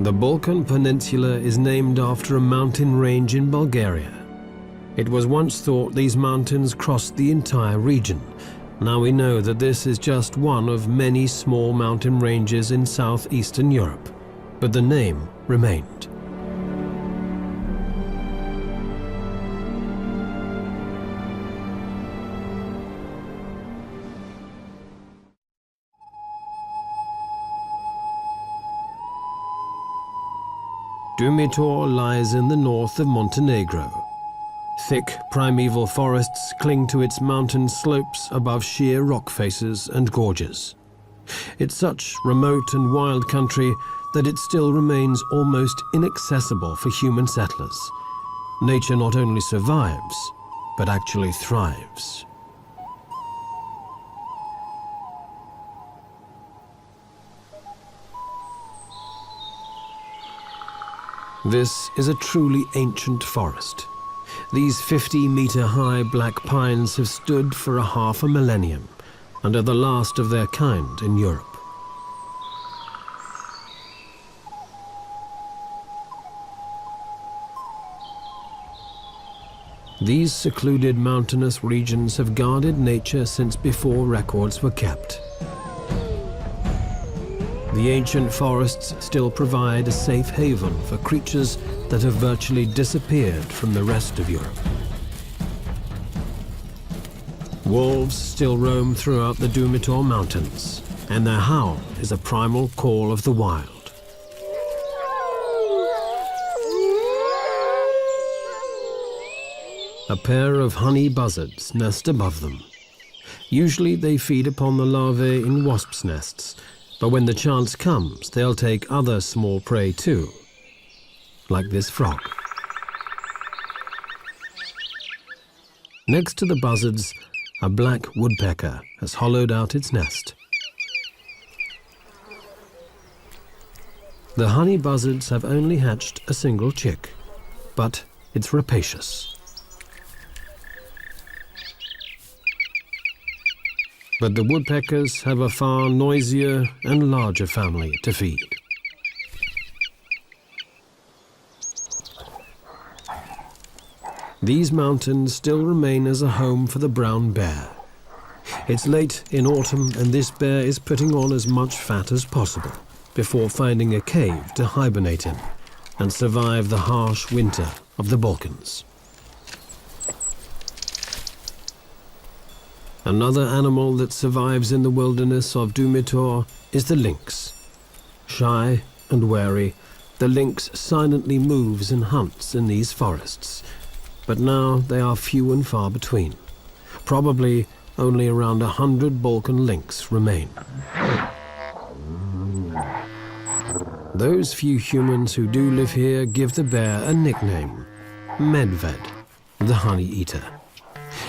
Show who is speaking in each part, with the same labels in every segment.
Speaker 1: The Balkan Peninsula is named after a mountain range in Bulgaria. It was once thought these mountains crossed the entire region. Now we know that this is just one of many small mountain ranges in southeastern Europe, but the name remained. Dumitor lies in the north of Montenegro. Thick primeval forests cling to its mountain slopes above sheer rock faces and gorges. It's such remote and wild country that it still remains almost inaccessible for human settlers. Nature not only survives, but actually thrives. This is a truly ancient forest. These 50-meter-high black pines have stood for a half a millennium and are the last of their kind in Europe. These secluded mountainous regions have guarded nature since before records were kept. The ancient forests still provide a safe haven for creatures that have virtually disappeared from the rest of Europe. Wolves still roam throughout the Dumitor Mountains, and their howl is a primal call of the wild. A pair of honey buzzards nest above them. Usually they feed upon the larvae in wasps' nests, but when the chance comes, they'll take other small prey too, like this frog. Next to the buzzards, a black woodpecker has hollowed out its nest. The honey buzzards have only hatched a single chick, but it's rapacious. But the woodpeckers have a far noisier and larger family to feed. These mountains still remain as a home for the brown bear. It's late in autumn and this bear is putting on as much fat as possible before finding a cave to hibernate in and survive the harsh winter of the Balkans. Another animal that survives in the wilderness of Dumitor is the lynx. Shy and wary, the lynx silently moves and hunts in these forests, but now they are few and far between. Probably only around 100 Balkan lynx remain. Those few humans who do live here give the bear a nickname, Medved, the honey eater.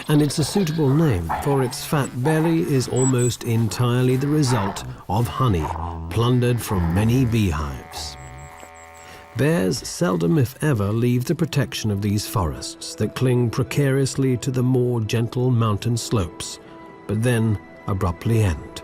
Speaker 1: And it's a suitable name, for its fat belly is almost entirely the result of honey plundered from many beehives. Bears seldom, if ever, leave the protection of these forests that cling precariously to the more gentle mountain slopes, but then abruptly end.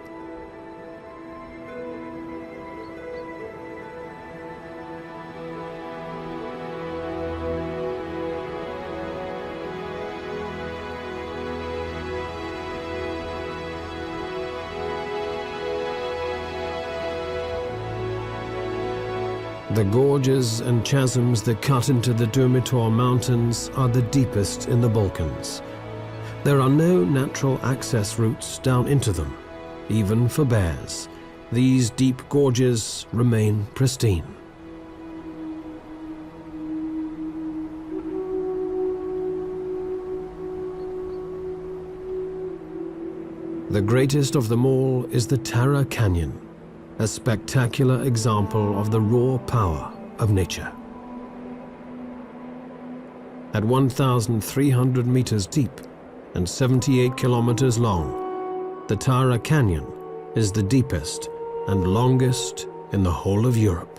Speaker 1: The gorges and chasms that cut into the Dumitor Mountains are the deepest in the Balkans. There are no natural access routes down into them, even for bears. These deep gorges remain pristine. The greatest of them all is the Tara Canyon, a spectacular example of the raw power of nature. At 1,300 meters deep and 78 kilometers long, the Tara Canyon is the deepest and longest in the whole of Europe.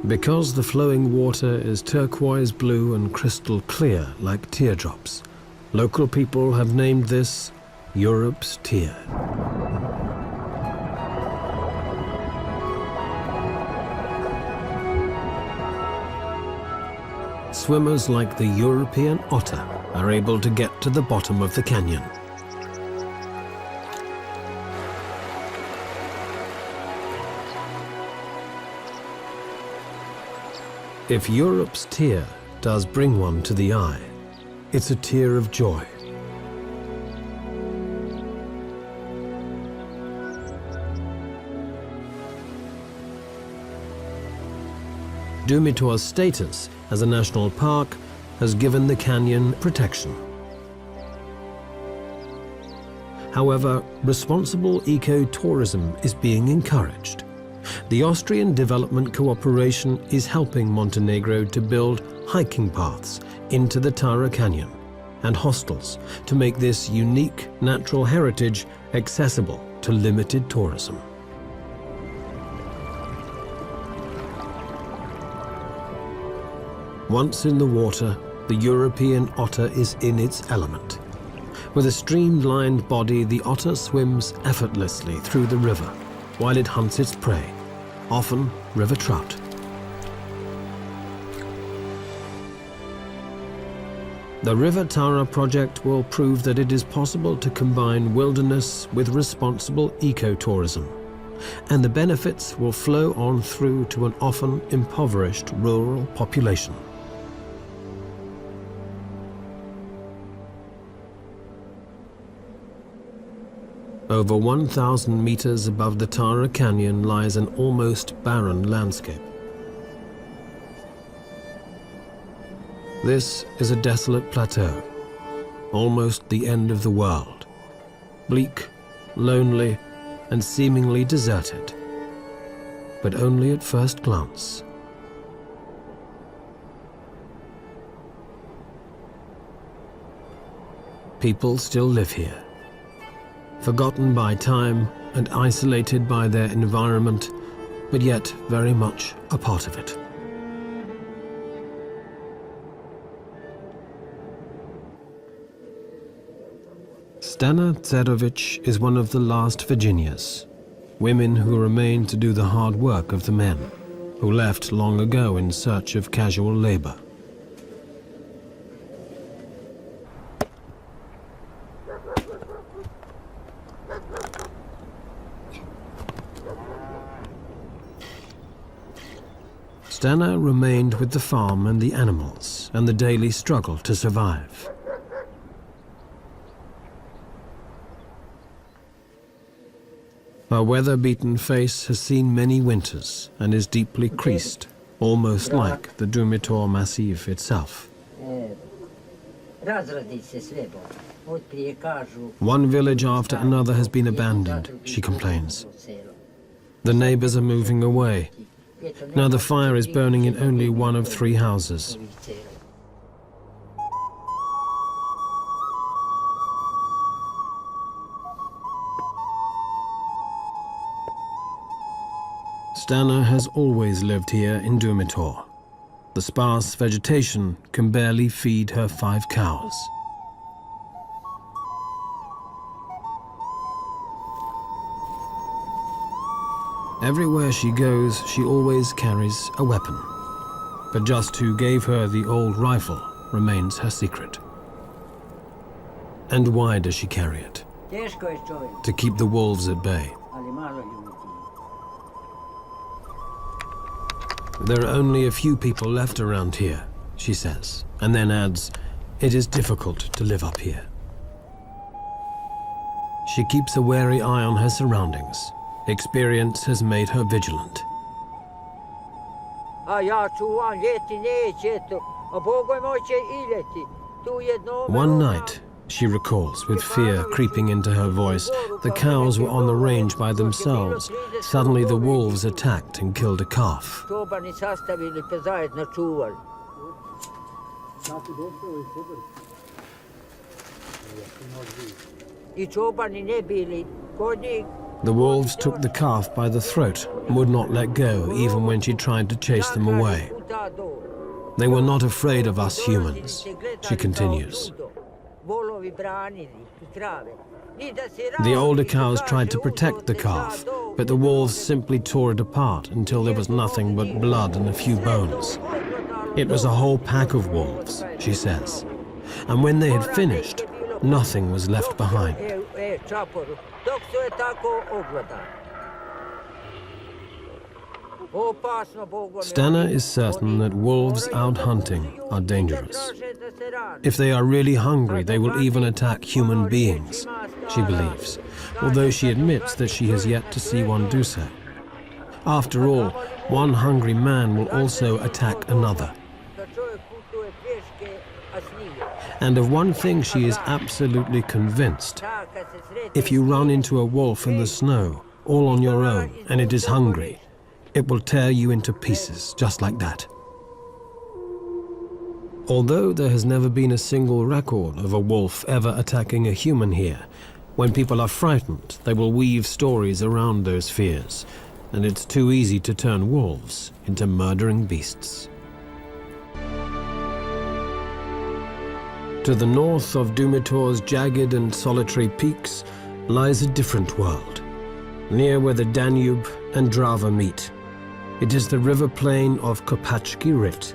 Speaker 1: Because the flowing water is turquoise blue and crystal clear like teardrops, local people have named this Europe's Tear. swimmers like the European otter are able to get to the bottom of the canyon. If Europe's tear does bring one to the eye, it's a tear of joy. Dumitor's status as a national park has given the canyon protection. However, responsible eco-tourism is being encouraged. The Austrian Development Cooperation is helping Montenegro to build hiking paths into the Tara Canyon and hostels to make this unique natural heritage accessible to limited tourism. Once in the water, the European otter is in its element. With a streamlined body, the otter swims effortlessly through the river while it hunts its prey, often river trout. The River Tara project will prove that it is possible to combine wilderness with responsible ecotourism, and the benefits will flow on through to an often impoverished rural population. Over 1,000 meters above the Tara Canyon lies an almost barren landscape. This is a desolate plateau, almost the end of the world. Bleak, lonely, and seemingly deserted, but only at first glance. People still live here, forgotten by time and isolated by their environment, but yet very much a part of it. Stana Tserovic is one of the last Virginias, women who remain to do the hard work of the men, who left long ago in search of casual labor. Stana remained with the farm and the animals and the daily struggle to survive. Her weather-beaten face has seen many winters and is deeply creased, almost like the Dumitor Massif itself. One village after another has been abandoned, she complains. The neighbors are moving away. Now the fire is burning in only one of 3 houses. Stana has always lived here in Dumitor. The sparse vegetation can barely feed her 5 cows. Everywhere she goes, she always carries a weapon. But just who gave her the old rifle remains her secret. And why does she carry it? To keep the wolves at bay. There are only a few people left around here, she says, and then adds, it is difficult to live up here. She keeps a wary eye on her surroundings. Experience has made her vigilant. One night, she recalls, with fear creeping into her voice, the cows were on the range by themselves. Suddenly the wolves attacked and killed a calf. The wolves took the calf by the throat and would not let go, even when she tried to chase them away. They were not afraid of us humans, she continues. The older cows tried to protect the calf, but the wolves simply tore it apart until there was nothing but blood and a few bones. It was a whole pack of wolves, she says. And when they had finished, nothing was left behind. Stana is certain that wolves out hunting are dangerous. If they are really hungry, they will even attack human beings, she believes, although she admits that she has yet to see one do so. After all, one hungry man will also attack another. And of one thing she is absolutely convinced. If you run into a wolf in the snow, all on your own, and it is hungry, it will tear you into pieces, just like that. Although there has never been a single record of a wolf ever attacking a human here, when people are frightened, they will weave stories around those fears, and it's too easy to turn wolves into murdering beasts. To the north of Dumitor's jagged and solitary peaks lies a different world, near where the Danube and Drava meet. It is the river plain of Kopacki Rit.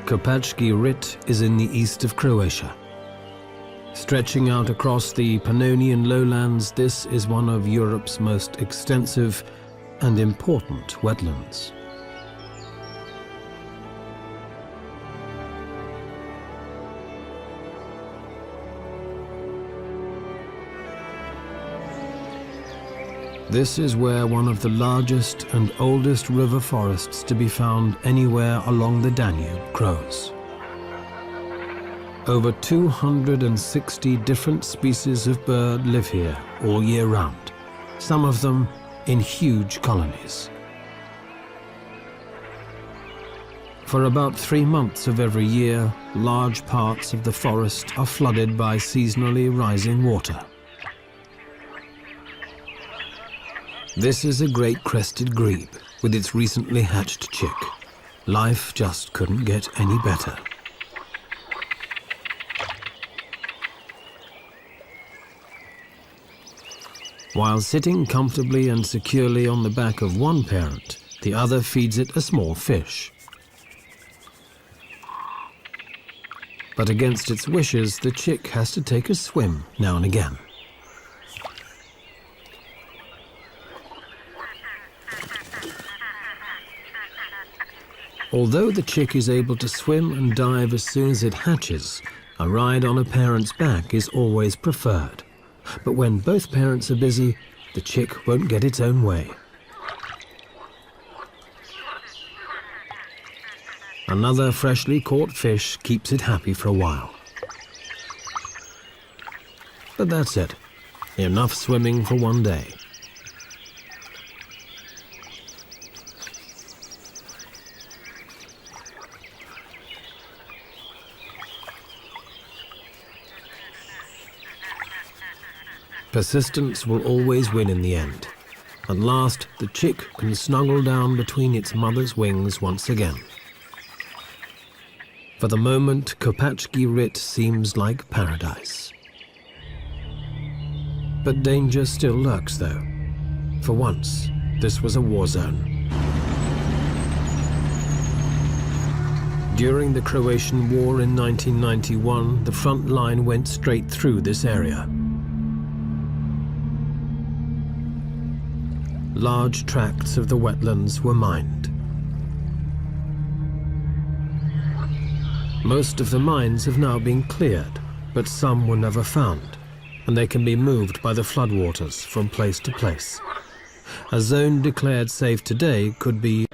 Speaker 1: Kopacki Rit is in the east of Croatia. Stretching out across the Pannonian lowlands, this is one of Europe's most extensive and important wetlands. This is where one of the largest and oldest river forests to be found anywhere along the Danube grows. Over 260 different species of bird live here all year round, some of them in huge colonies. For about 3 months of every year, large parts of the forest are flooded by seasonally rising water. This is a great crested grebe with its recently hatched chick. Life just couldn't get any better. While sitting comfortably and securely on the back of one parent, the other feeds it a small fish. But against its wishes, the chick has to take a swim now and again. Although the chick is able to swim and dive as soon as it hatches, a ride on a parent's back is always preferred. But when both parents are busy, the chick won't get its own way. Another freshly caught fish keeps it happy for a while. But that's it. Enough swimming for one day. Persistence will always win in the end. At last, the chick can snuggle down between its mother's wings once again. For the moment, Kopacki Rit seems like paradise. But danger still lurks, though. For once, this was a war zone. During the Croatian War in 1991, the front line went straight through this area. Large tracts of the wetlands were mined. Most of the mines have now been cleared, but some were never found, and they can be moved by the floodwaters from place to place. A zone declared safe today could be...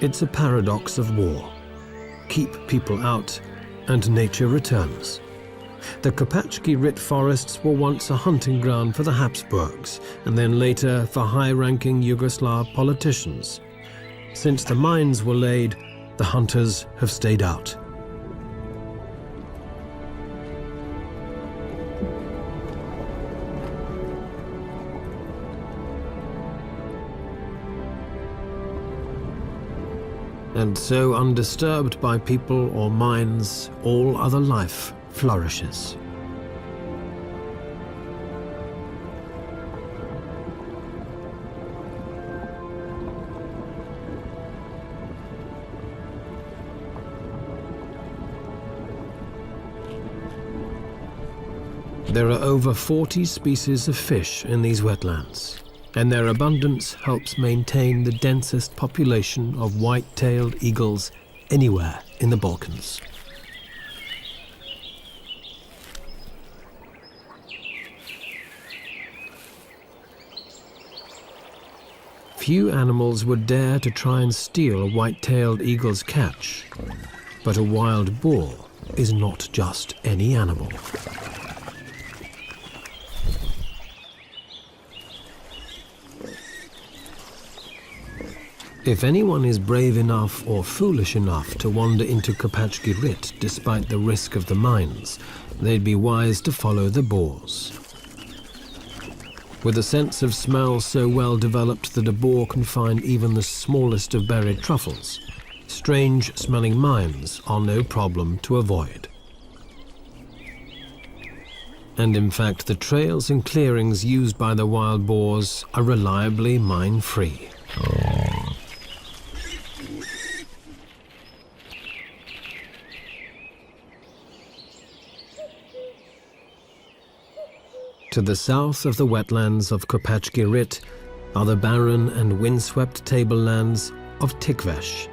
Speaker 1: It's a paradox of war. Keep people out, and nature returns. The Kopacki Rit forests were once a hunting ground for the Habsburgs, and then later for high-ranking Yugoslav politicians. Since the mines were laid, the hunters have stayed out. And so, undisturbed by people or mines, all other life flourishes. There are over 40 species of fish in these wetlands, and their abundance helps maintain the densest population of white-tailed eagles anywhere in the Balkans. Few animals would dare to try and steal a white-tailed eagle's catch, but a wild boar is not just any animal. If anyone is brave enough or foolish enough to wander into Kopachki Rit despite the risk of the mines, they'd be wise to follow the boars. With a sense of smell so well developed that a boar can find even the smallest of buried truffles, strange-smelling mines are no problem to avoid. And in fact, the trails and clearings used by the wild boars are reliably mine-free. To the south of the wetlands of Kopachki Rit are the barren and windswept tablelands of Tikvesh.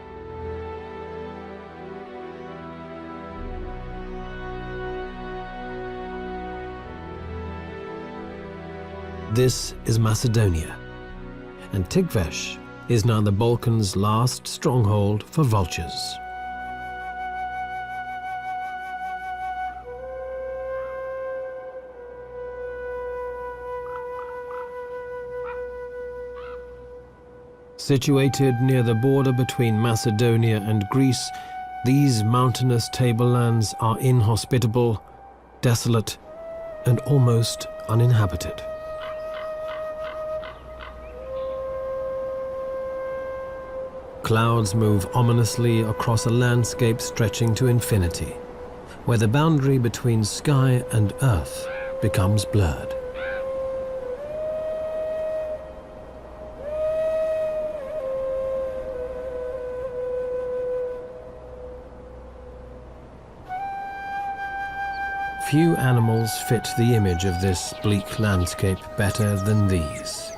Speaker 1: This is Macedonia, and Tikvesh is now the Balkans' last stronghold for vultures. Situated near the border between Macedonia and Greece, these mountainous tablelands are inhospitable, desolate, and almost uninhabited. Clouds move ominously across a landscape stretching to infinity, where the boundary between sky and earth becomes blurred. Few animals fit the image of this bleak landscape better than these.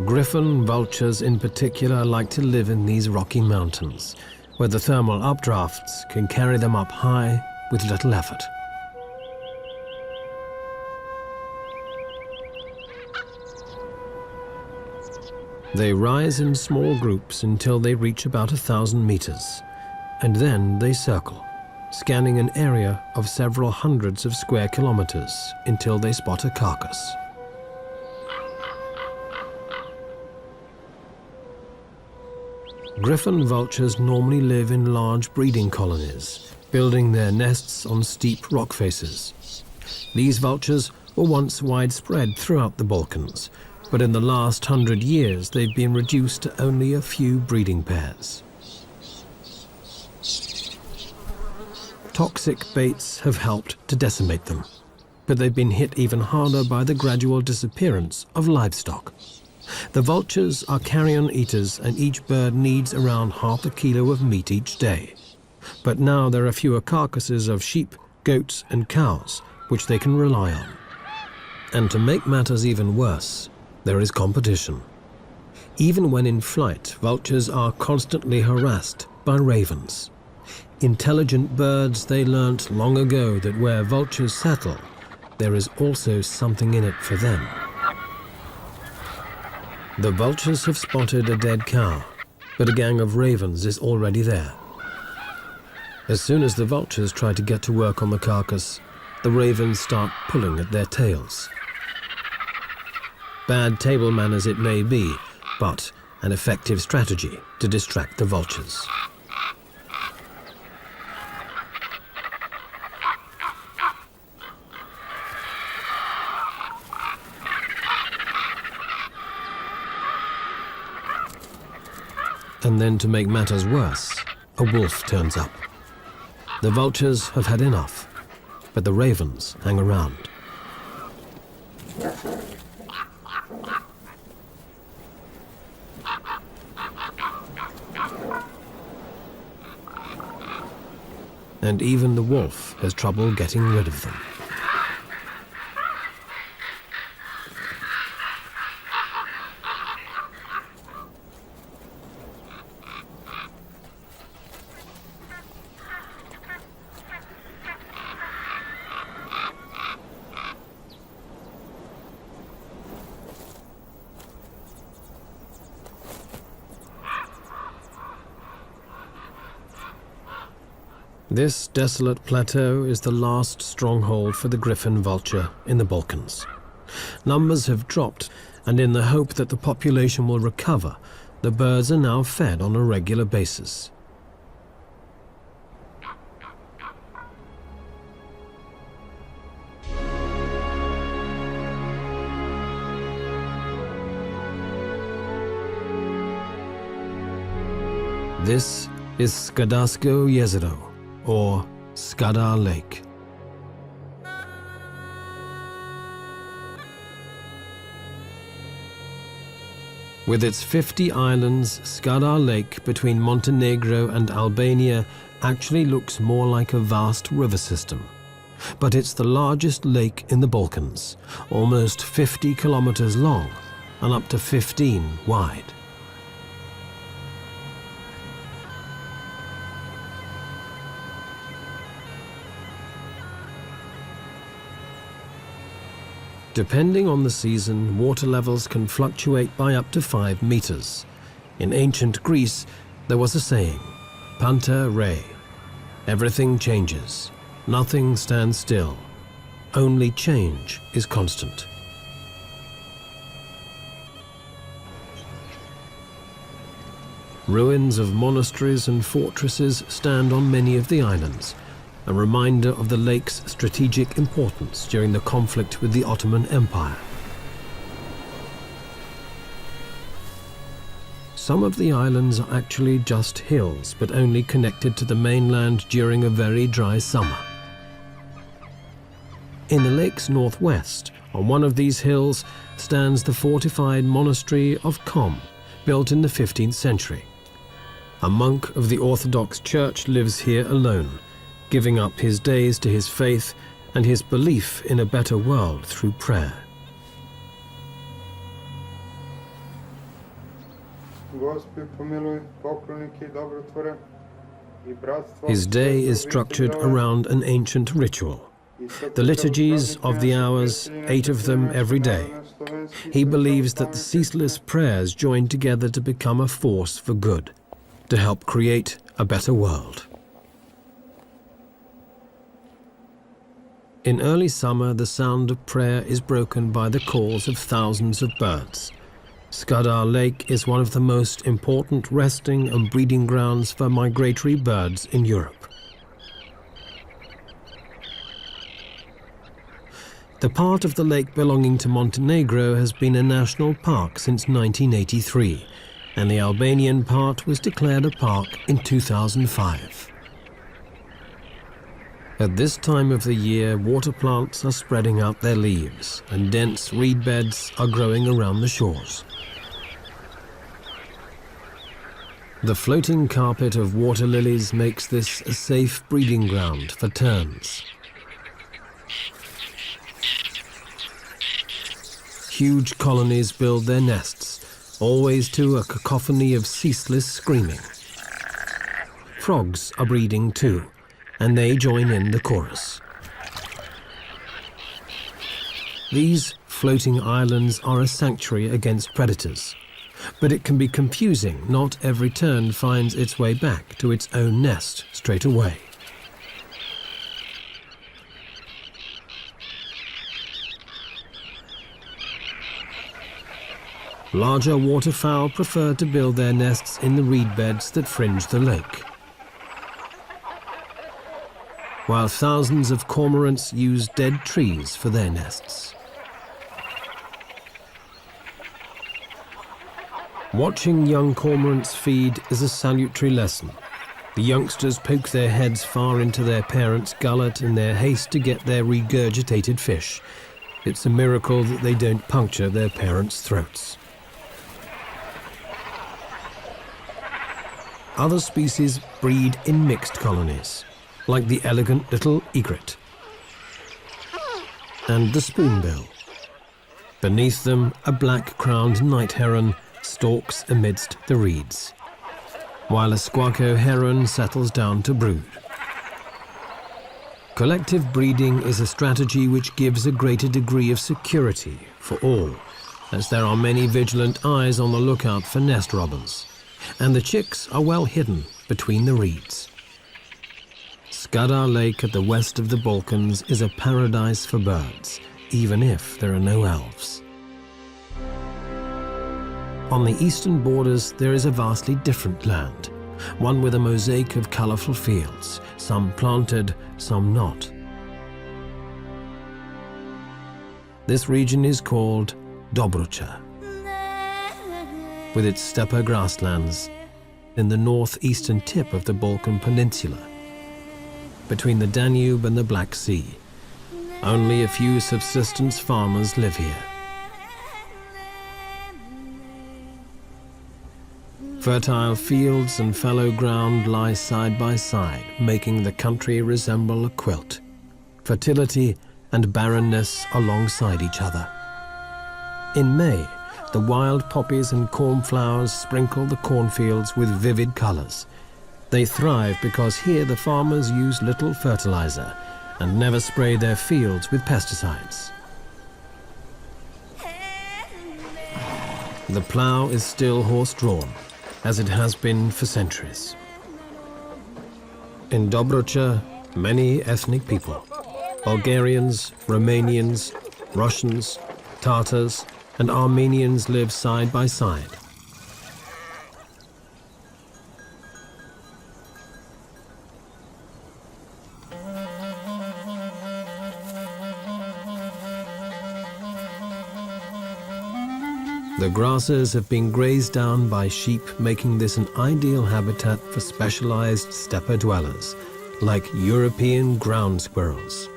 Speaker 1: Griffon vultures in particular like to live in these rocky mountains, where the thermal updrafts can carry them up high with little effort. They rise in small groups until they reach about 1,000 meters, and then they circle, scanning an area of several hundreds of square kilometers until they spot a carcass. Griffon vultures normally live in large breeding colonies, building their nests on steep rock faces. These vultures were once widespread throughout the Balkans, but in the last 100 years they've been reduced to only a few breeding pairs. Toxic baits have helped to decimate them, but they've been hit even harder by the gradual disappearance of livestock. The vultures are carrion eaters, and each bird needs around half a kilo of meat each day. But now there are fewer carcasses of sheep, goats and cows, which they can rely on. And to make matters even worse, there is competition. Even when in flight, vultures are constantly harassed by ravens. Intelligent birds, they learnt long ago that where vultures settle, there is also something in it for them. The vultures have spotted a dead cow, but a gang of ravens is already there. As soon as the vultures try to get to work on the carcass, the ravens start pulling at their tails. Bad table manners it may be, but an effective strategy to distract the vultures. And then, to make matters worse, a wolf turns up. The vultures have had enough, but the ravens hang around. And even the wolf has trouble getting rid of them. This desolate plateau is the last stronghold for the griffon vulture in the Balkans. Numbers have dropped, and in the hope that the population will recover, the birds are now fed on a regular basis. This is Skadarsko Jezero, or Skadar Lake. With its 50 islands, Skadar Lake between Montenegro and Albania actually looks more like a vast river system. But it's the largest lake in the Balkans, almost 50 kilometers long and up to 15 wide. Depending on the season, water levels can fluctuate by up to 5 meters. In ancient Greece, there was a saying, Panta rei. Everything changes. Nothing stands still. Only change is constant. Ruins of monasteries and fortresses stand on many of the islands, a reminder of the lake's strategic importance during the conflict with the Ottoman Empire. Some of the islands are actually just hills, but only connected to the mainland during a very dry summer. In the lake's northwest, on one of these hills, stands the fortified monastery of Kom, built in the 15th century. A monk of the Orthodox Church lives here alone, giving up his days to his faith and his belief in a better world through prayer. His day is structured around an ancient ritual. The liturgies of the hours, 8 of them every day. He believes that the ceaseless prayers join together to become a force for good, to help create a better world. In early summer, the sound of prayer is broken by the calls of thousands of birds. Skadar Lake is one of the most important resting and breeding grounds for migratory birds in Europe. The part of the lake belonging to Montenegro has been a national park since 1983, and the Albanian part was declared a park in 2005. At this time of the year, water plants are spreading out their leaves, and dense reed beds are growing around the shores. The floating carpet of water lilies makes this a safe breeding ground for terns. Huge colonies build their nests, always to a cacophony of ceaseless screaming. Frogs are breeding too, and they join in the chorus. These floating islands are a sanctuary against predators, but it can be confusing. Not every tern finds its way back to its own nest straight away. Larger waterfowl prefer to build their nests in the reed beds that fringe the lake, while thousands of cormorants use dead trees for their nests. Watching young cormorants feed is a salutary lesson. The youngsters poke their heads far into their parents' gullet in their haste to get their regurgitated fish. It's a miracle that they don't puncture their parents' throats. Other species breed in mixed colonies, like the elegant little egret and the spoonbill. Beneath them, a black-crowned night heron stalks amidst the reeds, while a squacco heron settles down to brood. Collective breeding is a strategy which gives a greater degree of security for all, as there are many vigilant eyes on the lookout for nest robbers, and the chicks are well hidden between the reeds. Skadar Lake at the west of the Balkans is a paradise for birds, even if there are no elves. On the eastern borders, there is a vastly different land, one with a mosaic of colorful fields, some planted, some not. This region is called Dobrucha, with its steppe grasslands in the northeastern tip of the Balkan Peninsula, between the Danube and the Black Sea. Only a few subsistence farmers live here. Fertile fields and fallow ground lie side by side, making the country resemble a quilt. Fertility and barrenness alongside each other. In May, the wild poppies and cornflowers sprinkle the cornfields with vivid colors. They thrive because here the farmers use little fertilizer and never spray their fields with pesticides. The plow is still horse-drawn, as it has been for centuries. In Dobrucha, many ethnic people, Bulgarians, Romanians, Russians, Tatars, and Armenians live side by side. The grasses have been grazed down by sheep, making this an ideal habitat for specialized steppe dwellers, like European ground squirrels.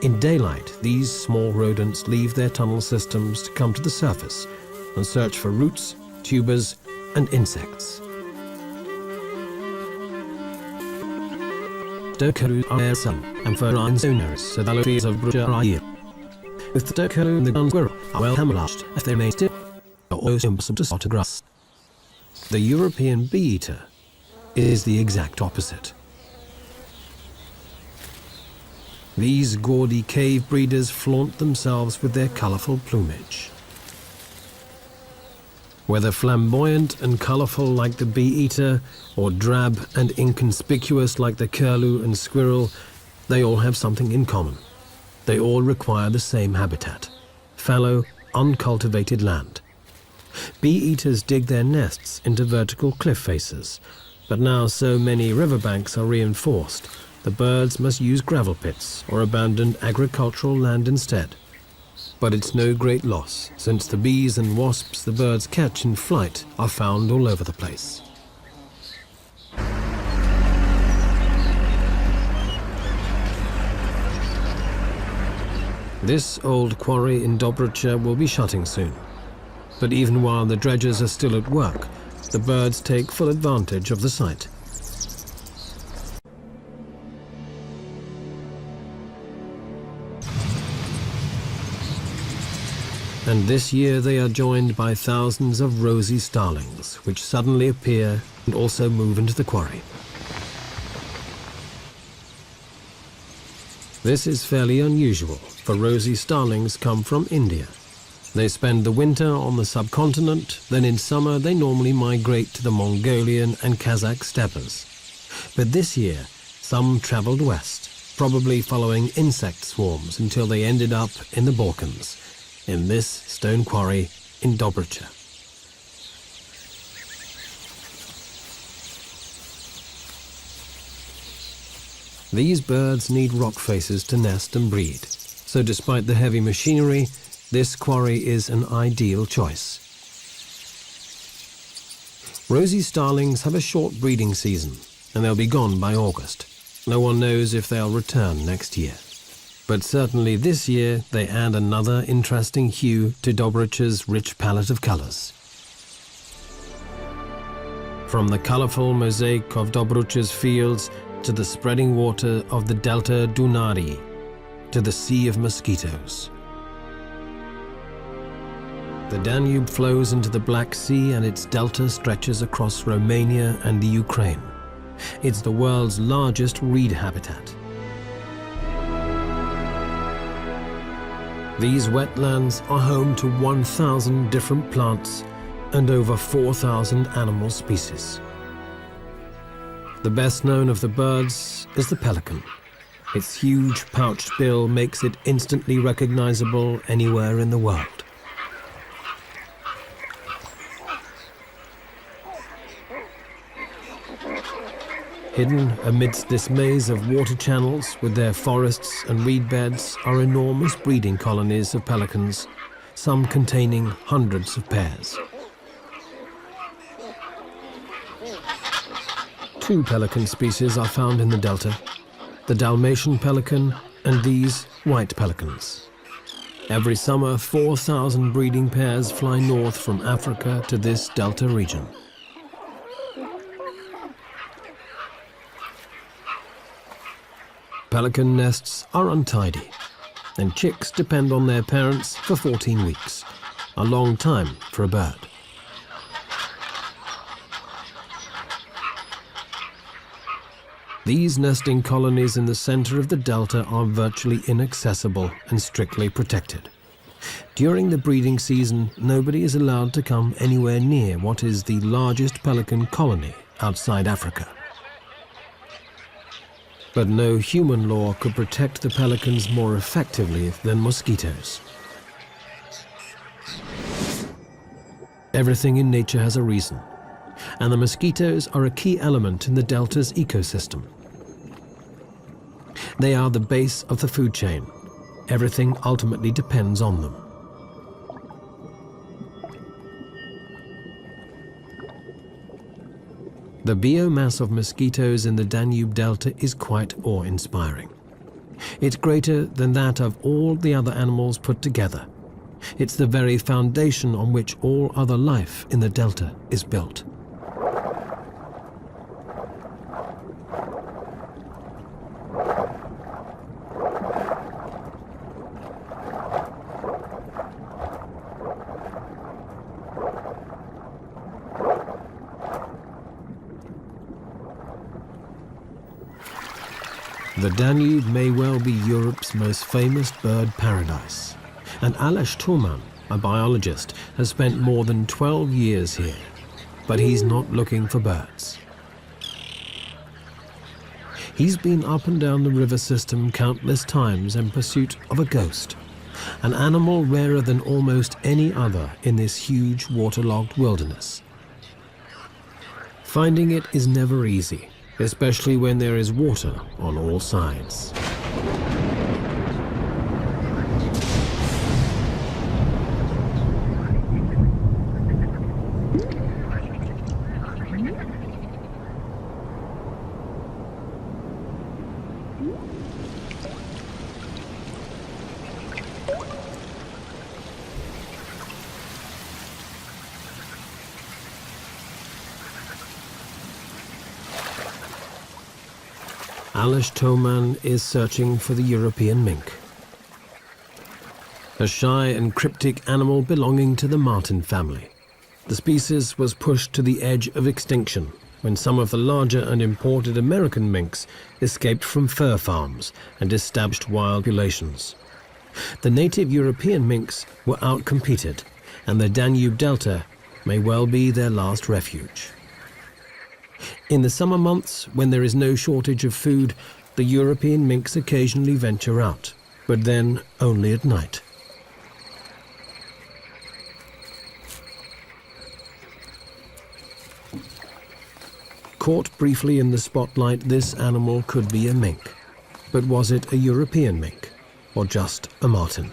Speaker 1: In daylight, these small rodents leave their tunnel systems to come to the surface and search for roots, tubers, and insects. Doku are some and for owners, so the trees of Bruja are here. With the doku and the ground squirrel are well camouflaged if they remain still, or also to spot grass. The European bee-eater is the exact opposite. These gaudy cave breeders flaunt themselves with their colorful plumage. Whether flamboyant and colorful like the bee-eater, or drab and inconspicuous like the curlew and squirrel, they all have something in common. They all require the same habitat: fallow, uncultivated land. Bee-eaters dig their nests into vertical cliff faces, but now so many riverbanks are reinforced, the birds must use gravel pits or abandoned agricultural land instead. But it's no great loss, since the bees and wasps the birds catch in flight are found all over the place. This old quarry in Dobrucha will be shutting soon. But even while the dredgers are still at work, the birds take full advantage of the site. And this year they are joined by thousands of rosy starlings, which suddenly appear and also move into the quarry. This is fairly unusual, for rosy starlings come from India. They spend the winter on the subcontinent, then in summer they normally migrate to the Mongolian and Kazakh steppes. But this year, some traveled west, probably following insect swarms until they ended up in the Balkans, in this stone quarry in Dobrucha. These birds need rock faces to nest and breed, so despite the heavy machinery, this quarry is an ideal choice. Rosy starlings have a short breeding season, and they'll be gone by August. No one knows if they'll return next year. But certainly this year they add another interesting hue to Dobric's rich palette of colors. From the colorful mosaic of Dobric's fields to the spreading water of the Delta Dunării, to the Sea of Mosquitoes. The Danube flows into the Black Sea and its delta stretches across Romania and the Ukraine. It's the world's largest reed habitat. These wetlands are home to 1,000 different plants and over 4,000 animal species. The best known of the birds is the pelican. Its huge pouched bill makes it instantly recognizable anywhere in the world. Hidden amidst this maze of water channels with their forests and reed beds are enormous breeding colonies of pelicans, some containing hundreds of pairs. Two pelican species are found in the delta, the Dalmatian pelican and these white pelicans. Every summer, 4,000 breeding pairs fly north from Africa to this delta region. Pelican nests are untidy, and chicks depend on their parents for 14 weeks, a long time for a bird. These nesting colonies in the center of the delta are virtually inaccessible and strictly protected. During the breeding season, nobody is allowed to come anywhere near what is the largest pelican colony outside Africa. But no human law could protect the pelicans more effectively than mosquitoes. Everything in nature has a reason, and the mosquitoes are a key element in the delta's ecosystem. They are the base of the food chain. Everything ultimately depends on them. The biomass of mosquitoes in the Danube Delta is quite awe-inspiring. It's greater than that of all the other animals put together. It's the very foundation on which all other life in the Delta is built. The Danube may well be Europe's most famous bird paradise, and Aleš Toman, a biologist, has spent more than 12 years here, but he's not looking for birds. He's been up and down the river system countless times in pursuit of a ghost, an animal rarer than almost any other in this huge waterlogged wilderness. Finding it is never easy, especially when there is water on all sides. Aleš Toman is searching for the European mink, a shy and cryptic animal belonging to the marten family. The species was pushed to the edge of extinction when some of the larger and imported American minks escaped from fur farms and established wild populations. The native European minks were outcompeted, and the Danube Delta may well be their last refuge. In the summer months, when there is no shortage of food, the European minks occasionally venture out, but then only at night. Caught briefly in the spotlight, this animal could be a mink. But was it a European mink, or just a marten?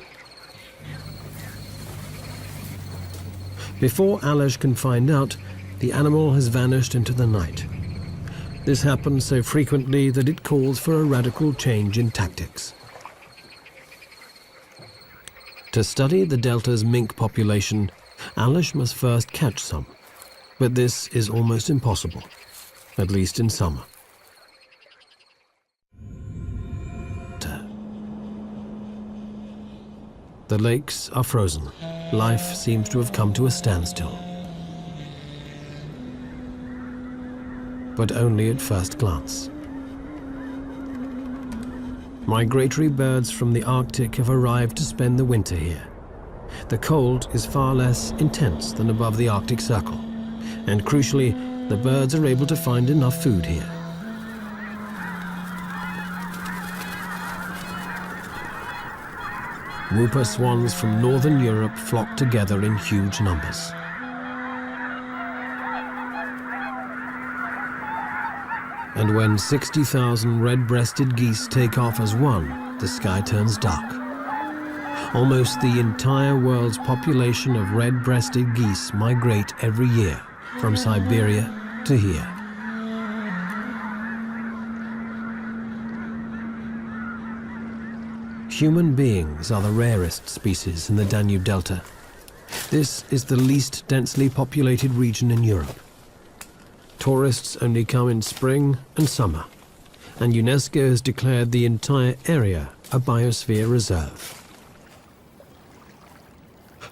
Speaker 1: Before Aleš can find out, the animal has vanished into the night. This happens so frequently that it calls for a radical change in tactics. To study the delta's mink population, Alish must first catch some, but this is almost impossible, at least in summer. The lakes are frozen. Life seems to have come to a standstill. But only at first glance. Migratory birds from the Arctic have arrived to spend the winter here. The cold is far less intense than above the Arctic Circle, and crucially, the birds are able to find enough food here. Whooper swans from northern Europe flock together in huge numbers. And when 60,000 red-breasted geese take off as one, the sky turns dark. Almost the entire world's population of red-breasted geese migrate every year from Siberia to here. Human beings are the rarest species in the Danube Delta. This is the least densely populated region in Europe. Tourists only come in spring and summer, and UNESCO has declared the entire area a biosphere reserve.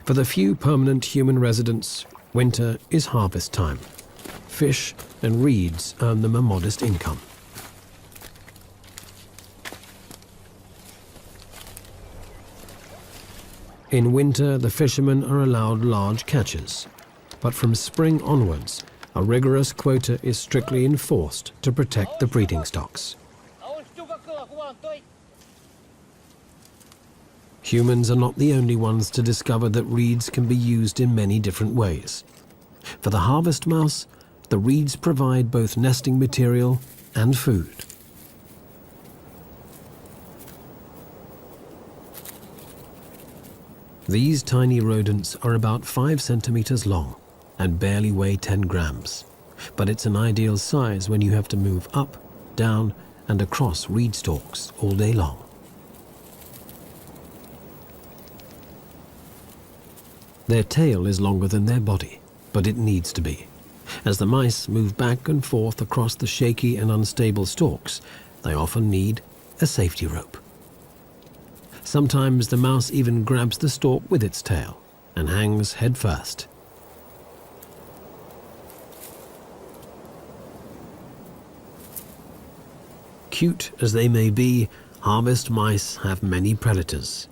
Speaker 1: For the few permanent human residents, winter is harvest time. Fish and reeds earn them a modest income. In winter, the fishermen are allowed large catches, but from spring onwards, a rigorous quota is strictly enforced to protect the breeding stocks. Humans are not the only ones to discover that reeds can be used in many different ways. For the harvest mouse, the reeds provide both nesting material and food. These tiny rodents are about 5 centimeters long and barely weigh 10 grams. But it's an ideal size when you have to move up, down, and across reed stalks all day long. Their tail is longer than their body, but it needs to be. As the mice move back and forth across the shaky and unstable stalks, they often need a safety rope. Sometimes the mouse even grabs the stalk with its tail and hangs head first. Cute as they may be, harvest mice have many predators.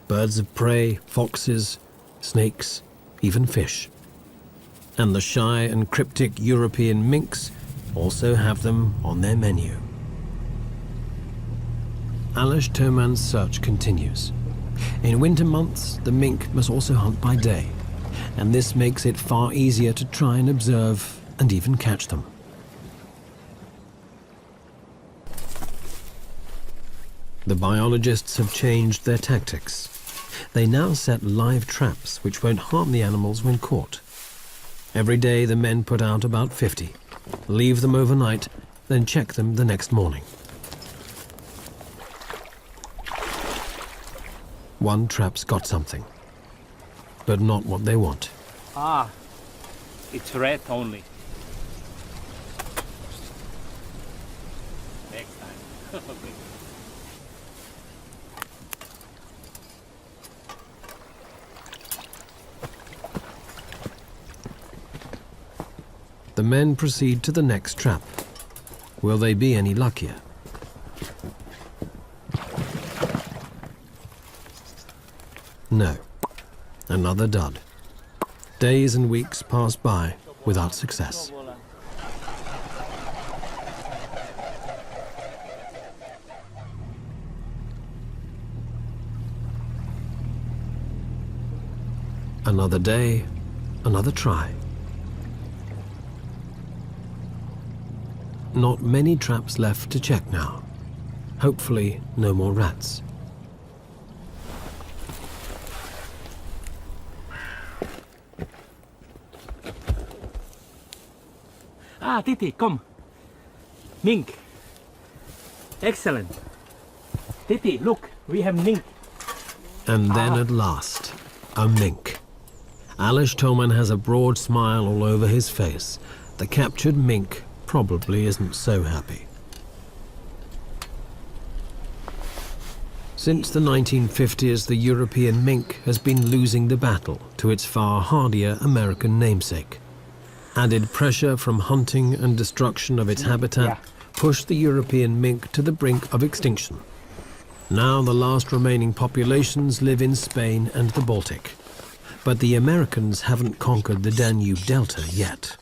Speaker 1: Birds of prey, foxes, snakes, even fish. And the shy and cryptic European minks also have them on their menu. Alish Toman's search continues. In winter months, the mink must also hunt by day, and this makes it far easier to try and observe and even catch them. The biologists have changed their tactics. They now set live traps which won't harm the animals when caught. Every day the men put out about 50, leave them overnight, then check them the next morning. One trap's got something, but not what they want.
Speaker 2: Ah, it's red only. Next time. Okay.
Speaker 1: The men proceed to the next trap. Will they be any luckier? No. Another dud. Days and weeks pass by without success. Another day, another try. Not many traps left to check now. Hopefully, no more rats.
Speaker 2: Ah, Titi, come. Mink. Excellent. Titi, look, we have mink.
Speaker 1: And then at last, a mink. Alish Toman has a broad smile all over his face. The captured mink probably isn't so happy. Since the 1950s, the European mink has been losing the battle to its far hardier American namesake. Added pressure from hunting and destruction of its habitat pushed the European mink to the brink of extinction. Now the last remaining populations live in Spain and the Baltic. But the Americans haven't conquered the Danube Delta yet.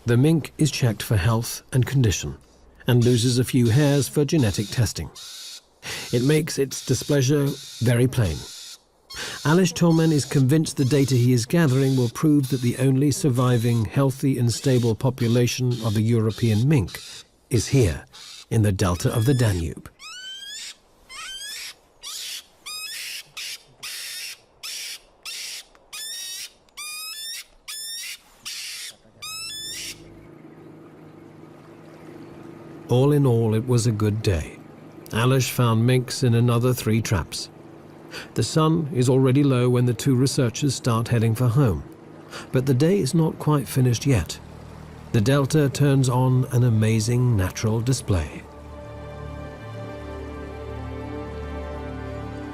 Speaker 1: The mink is checked for health and condition, and loses a few hairs for genetic testing. It makes its displeasure very plain. Alish Toman is convinced the data he is gathering will prove that the only surviving, healthy and stable population of the European mink is here, in the delta of the Danube. All in all, it was a good day. Alish found minks in another 3 traps. The sun is already low when the 2 researchers start heading for home. But the day is not quite finished yet. The delta turns on an amazing natural display.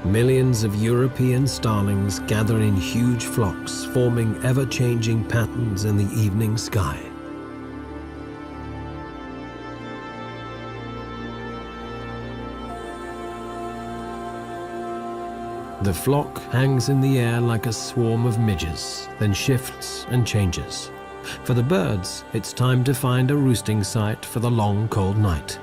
Speaker 1: Millions of European starlings gather in huge flocks, forming ever-changing patterns in the evening sky. The flock hangs in the air like a swarm of midges, then shifts and changes. For the birds, it's time to find a roosting site for the long, cold night.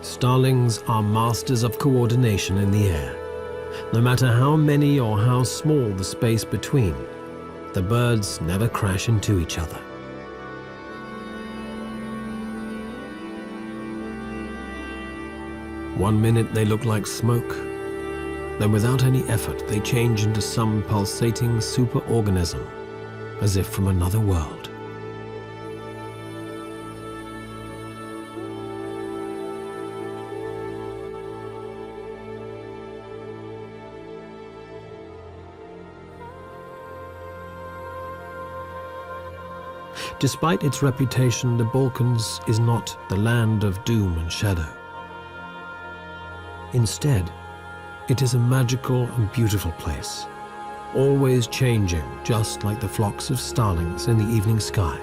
Speaker 1: Starlings are masters of coordination in the air. No matter how many or how small the space between, the birds never crash into each other. One minute they look like smoke, then without any effort they change into some pulsating superorganism, as if from another world. Despite its reputation, the Balkans is not the land of doom and shadow. Instead, it is a magical and beautiful place, always changing, just like the flocks of starlings in the evening sky.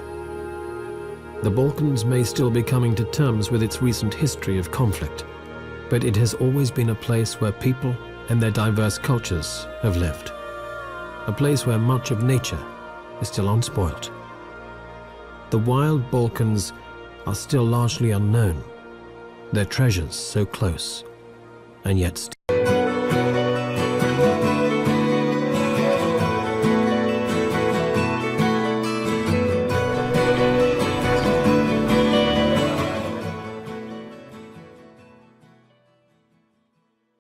Speaker 1: The Balkans may still be coming to terms with its recent history of conflict, but it has always been a place where people and their diverse cultures have lived. A place where much of nature is still unspoilt. The wild Balkans are still largely unknown, their treasures so close, and yet still.